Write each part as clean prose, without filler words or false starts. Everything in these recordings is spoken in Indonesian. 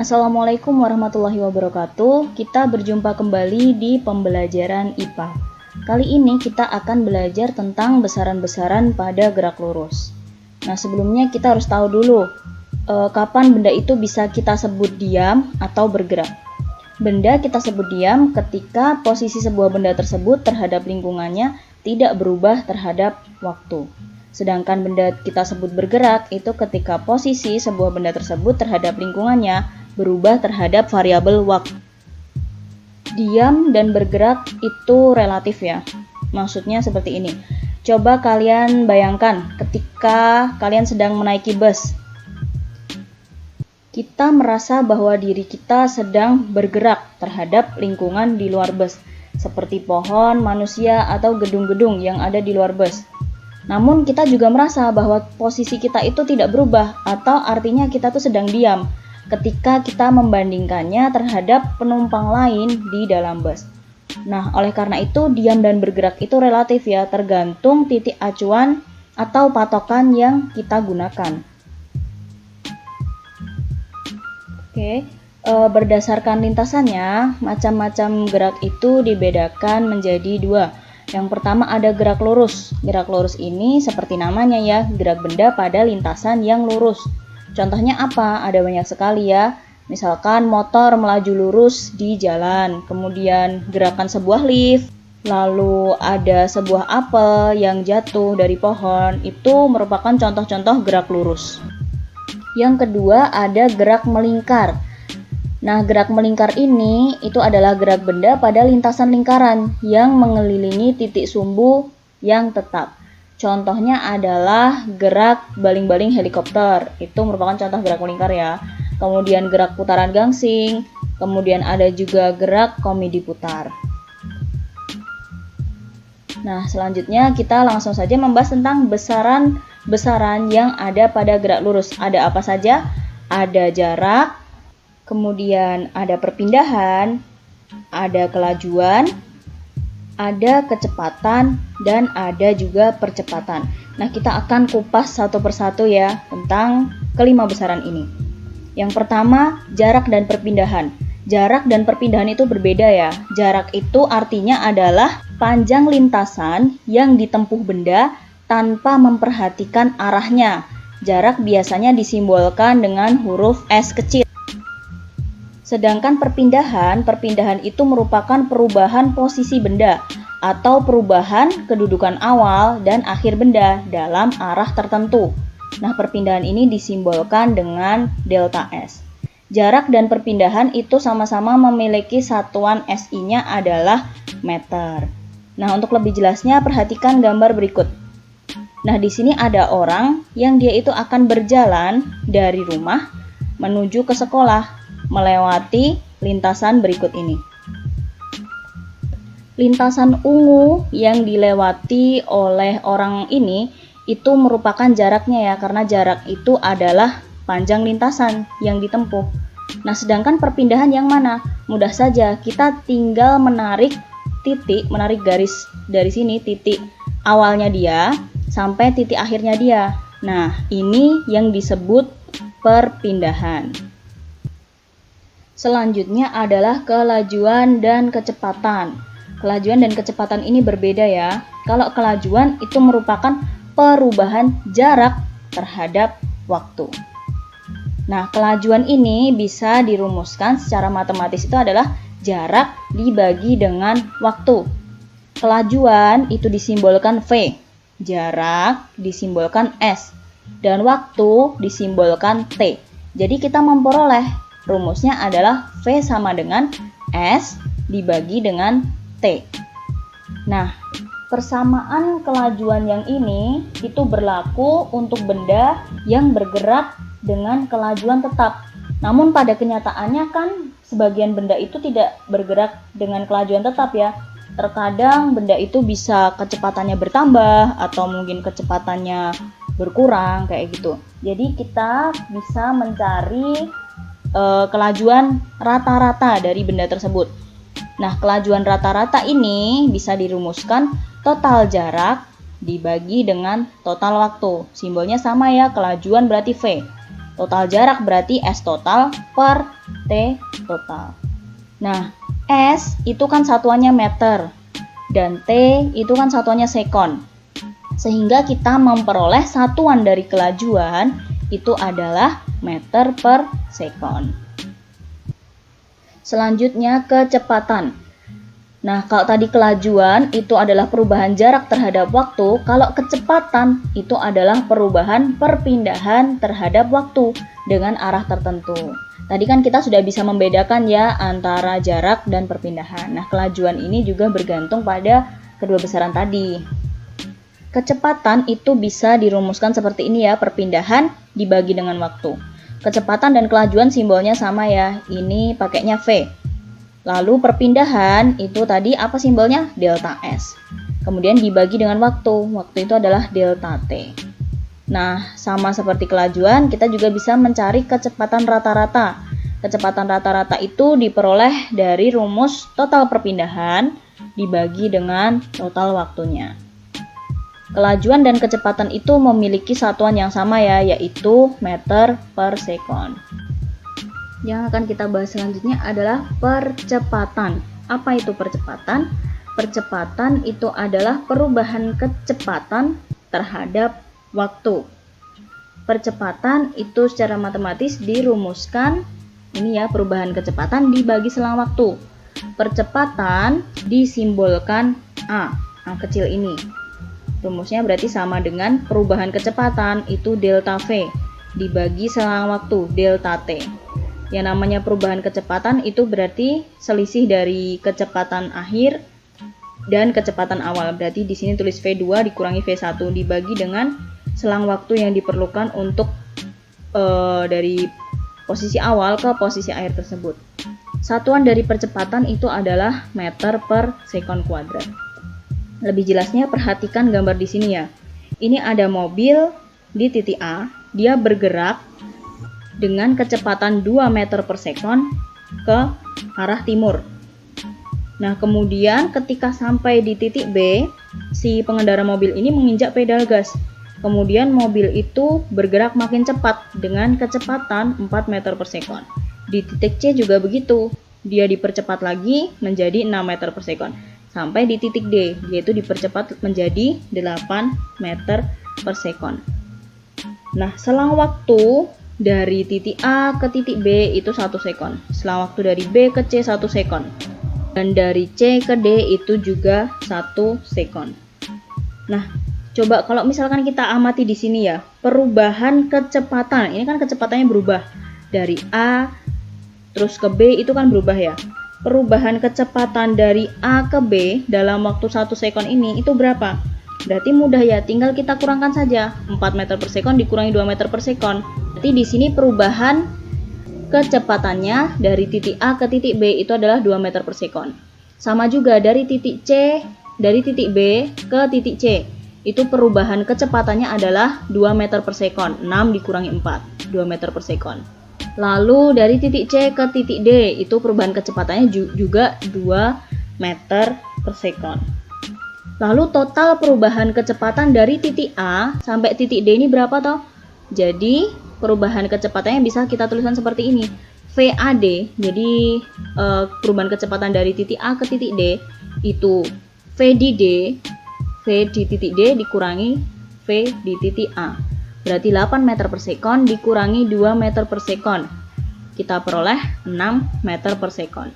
Assalamualaikum warahmatullahi wabarakatuh. Kita berjumpa kembali di pembelajaran IPA. Kali ini kita akan belajar tentang besaran-besaran pada gerak lurus. Nah, sebelumnya kita harus tahu dulu kapan benda itu bisa kita sebut diam atau bergerak. Benda kita sebut diam ketika posisi sebuah benda tersebut terhadap lingkungannya tidak berubah terhadap waktu. Sedangkan benda kita sebut bergerak itu ketika posisi sebuah benda tersebut terhadap lingkungannya berubah terhadap variabel waktu. Diam dan bergerak itu relatif ya. Maksudnya seperti ini. Coba kalian bayangkan ketika kalian sedang menaiki bus. Kita merasa bahwa diri kita sedang bergerak terhadap lingkungan di luar bus, seperti pohon, manusia, atau gedung-gedung yang ada di luar bus. Namun kita juga merasa bahwa posisi kita itu tidak berubah, atau artinya kita tuh sedang diam ketika kita membandingkannya terhadap penumpang lain di dalam bus. Nah, oleh karena itu diam dan bergerak itu relatif ya, tergantung titik acuan atau patokan yang kita gunakan. Berdasarkan lintasannya, macam-macam gerak itu dibedakan menjadi dua. Yang pertama ada gerak lurus. Gerak lurus ini seperti namanya ya, gerak benda pada lintasan yang lurus. Contohnya apa? Ada banyak sekali ya. Misalkan motor melaju lurus di jalan, kemudian gerakan sebuah lift, lalu ada sebuah apel yang jatuh dari pohon, itu merupakan contoh-contoh gerak lurus. Yang kedua ada gerak melingkar. Nah, gerak melingkar ini itu adalah gerak benda pada lintasan lingkaran yang mengelilingi titik sumbu yang tetap. Contohnya adalah gerak baling-baling helikopter. Itu merupakan contoh gerak melingkar ya. Kemudian gerak putaran gangsing. Kemudian ada juga gerak komedi putar. Nah, selanjutnya kita langsung saja membahas tentang besaran yang ada pada gerak lurus. Ada apa saja? Ada jarak, kemudian ada perpindahan, ada kelajuan, ada kecepatan, dan ada juga percepatan. Nah, kita akan kupas satu persatu ya tentang kelima besaran ini. Yang pertama, jarak dan perpindahan. Jarak dan perpindahan itu berbeda ya. Jarak itu artinya adalah panjang lintasan yang ditempuh benda tanpa memperhatikan arahnya. Jarak biasanya disimbolkan dengan huruf S kecil. Sedangkan perpindahan itu merupakan perubahan posisi benda atau perubahan kedudukan awal dan akhir benda dalam arah tertentu. Nah, perpindahan ini disimbolkan dengan delta S. Jarak dan perpindahan itu sama-sama memiliki satuan SI-nya adalah meter. Nah, untuk lebih jelasnya perhatikan gambar berikut. Nah, di sini ada orang yang dia itu akan berjalan dari rumah menuju ke sekolah melewati lintasan berikut ini. Lintasan ungu yang dilewati oleh orang ini itu merupakan jaraknya ya, karena jarak itu adalah panjang lintasan yang ditempuh. Nah, sedangkan perpindahan yang mana? Mudah saja, kita tinggal menarik garis dari sini, titik awalnya dia sampai titik akhirnya dia. Nah, ini yang disebut perpindahan. Selanjutnya adalah kelajuan dan kecepatan. Kelajuan dan kecepatan ini berbeda ya. Kalau kelajuan itu merupakan perubahan jarak terhadap waktu. Nah, kelajuan ini bisa dirumuskan secara matematis itu adalah jarak dibagi dengan waktu. Kelajuan itu disimbolkan V, jarak disimbolkan S, dan waktu disimbolkan T. Jadi kita memperoleh rumusnya adalah V sama dengan S dibagi dengan T. Nah, persamaan kelajuan yang ini itu berlaku untuk benda yang bergerak dengan kelajuan tetap. Namun pada kenyataannya kan sebagian benda itu tidak bergerak dengan kelajuan tetap ya. Terkadang benda itu bisa kecepatannya bertambah atau mungkin kecepatannya berkurang kayak gitu. Jadi kita bisa mencari kelajuan rata-rata dari benda tersebut. Nah, kelajuan rata-rata ini bisa dirumuskan total jarak dibagi dengan total waktu. Simbolnya sama ya, kelajuan berarti V. Total jarak berarti S total per T total. Nah, S itu kan satuannya meter dan T itu kan satuannya sekon. Sehingga kita memperoleh satuan dari kelajuan itu adalah meter per sekon. Selanjutnya kecepatan. Nah, kalau tadi kelajuan itu adalah perubahan jarak terhadap waktu, kalau kecepatan itu adalah perubahan perpindahan terhadap waktu dengan arah tertentu. Tadi kan kita sudah bisa membedakan ya antara jarak dan perpindahan. Nah, kelajuan ini juga bergantung pada kedua besaran tadi. Kecepatan itu bisa dirumuskan seperti ini ya, perpindahan dibagi dengan waktu. Kecepatan dan kelajuan simbolnya sama ya, ini pakainya V. Lalu perpindahan itu tadi apa simbolnya? Delta S. Kemudian dibagi dengan waktu. Waktu itu adalah delta T. Nah, sama seperti kelajuan, kita juga bisa mencari kecepatan rata-rata. Kecepatan rata-rata itu diperoleh dari rumus total perpindahan dibagi dengan total waktunya. Kelajuan dan kecepatan itu memiliki satuan yang sama ya, yaitu meter per sekon. Yang akan kita bahas selanjutnya adalah percepatan. Apa itu percepatan? Percepatan itu adalah perubahan kecepatan terhadap waktu. Percepatan itu secara matematis dirumuskan, ini ya, perubahan kecepatan dibagi selang waktu. Percepatan disimbolkan A kecil ini. Rumusnya berarti sama dengan perubahan kecepatan itu delta V dibagi selang waktu delta T. Yang namanya perubahan kecepatan itu berarti selisih dari kecepatan akhir dan kecepatan awal. Berarti di sini tulis V2 dikurangi V1 dibagi dengan selang waktu yang diperlukan untuk dari posisi awal ke posisi akhir tersebut. Satuan dari percepatan itu adalah meter per sekon kuadrat. Lebih jelasnya perhatikan gambar di sini ya. Ini ada mobil di titik A, dia bergerak dengan kecepatan 2 meter per sekon ke arah timur. Nah, kemudian ketika sampai di titik B, si pengendara mobil ini menginjak pedal gas. Kemudian mobil itu bergerak makin cepat dengan kecepatan 4 meter per sekon. Di titik C juga begitu, dia dipercepat lagi menjadi 6 meter per sekon. Sampai di titik D, yaitu dipercepat menjadi 8 meter per sekon. Nah, selang waktu dari titik A ke titik B itu 1 sekon. Selang waktu dari B ke C 1 sekon. Dan dari C ke D itu juga 1 sekon. Nah, coba kalau misalkan kita amati di sini ya, perubahan kecepatan. Ini kan kecepatannya berubah. Dari A terus ke B itu kan berubah ya. Perubahan kecepatan dari A ke B dalam waktu 1 sekon ini itu berapa? Berarti mudah ya, tinggal kita kurangkan saja. 4 meter per sekon dikurangi 2 meter per sekon. Berarti di sini perubahan kecepatannya dari titik A ke titik B itu adalah 2 meter per sekon. Sama juga dari titik B ke titik C. Itu perubahan kecepatannya adalah 2 meter per sekon. 6 dikurangi 4, 2 meter per sekon. Lalu dari titik C ke titik D itu perubahan kecepatannya juga 2 meter per sekon. Lalu total perubahan kecepatan dari titik A sampai titik D ini berapa toh? Jadi perubahan kecepatannya bisa kita tuliskan seperti ini. VAD, jadi perubahan kecepatan dari titik A ke titik D itu V di titik D dikurangi V di titik A. Berarti 8 meter per sekon dikurangi 2 meter per sekon. Kita peroleh 6 meter per sekon.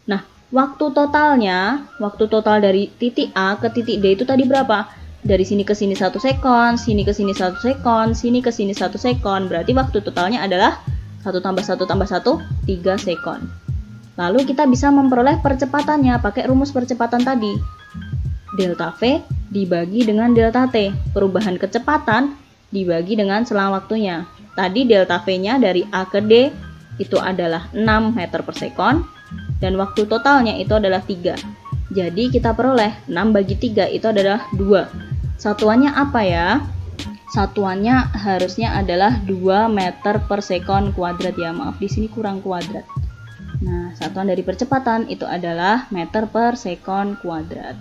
Nah, waktu total dari titik A ke titik D itu tadi berapa? Dari sini ke sini 1 sekon, sini ke sini 1 sekon, sini ke sini 1 sekon. Berarti waktu totalnya adalah 1 tambah 1 tambah 1, 3 sekon. Lalu kita bisa memperoleh percepatannya pakai rumus percepatan tadi. Delta V dibagi dengan delta T. Perubahan kecepatan dibagi dengan selang waktunya. Tadi delta V-nya dari A ke D itu adalah 6 meter per sekon. Dan waktu totalnya itu adalah 3. Jadi kita peroleh 6 bagi 3 itu adalah 2. Satuannya apa ya? Satuannya harusnya adalah 2 meter per sekon kuadrat ya. Maaf, di sini kurang kuadrat. Nah, satuan dari percepatan itu adalah meter per sekon kuadrat.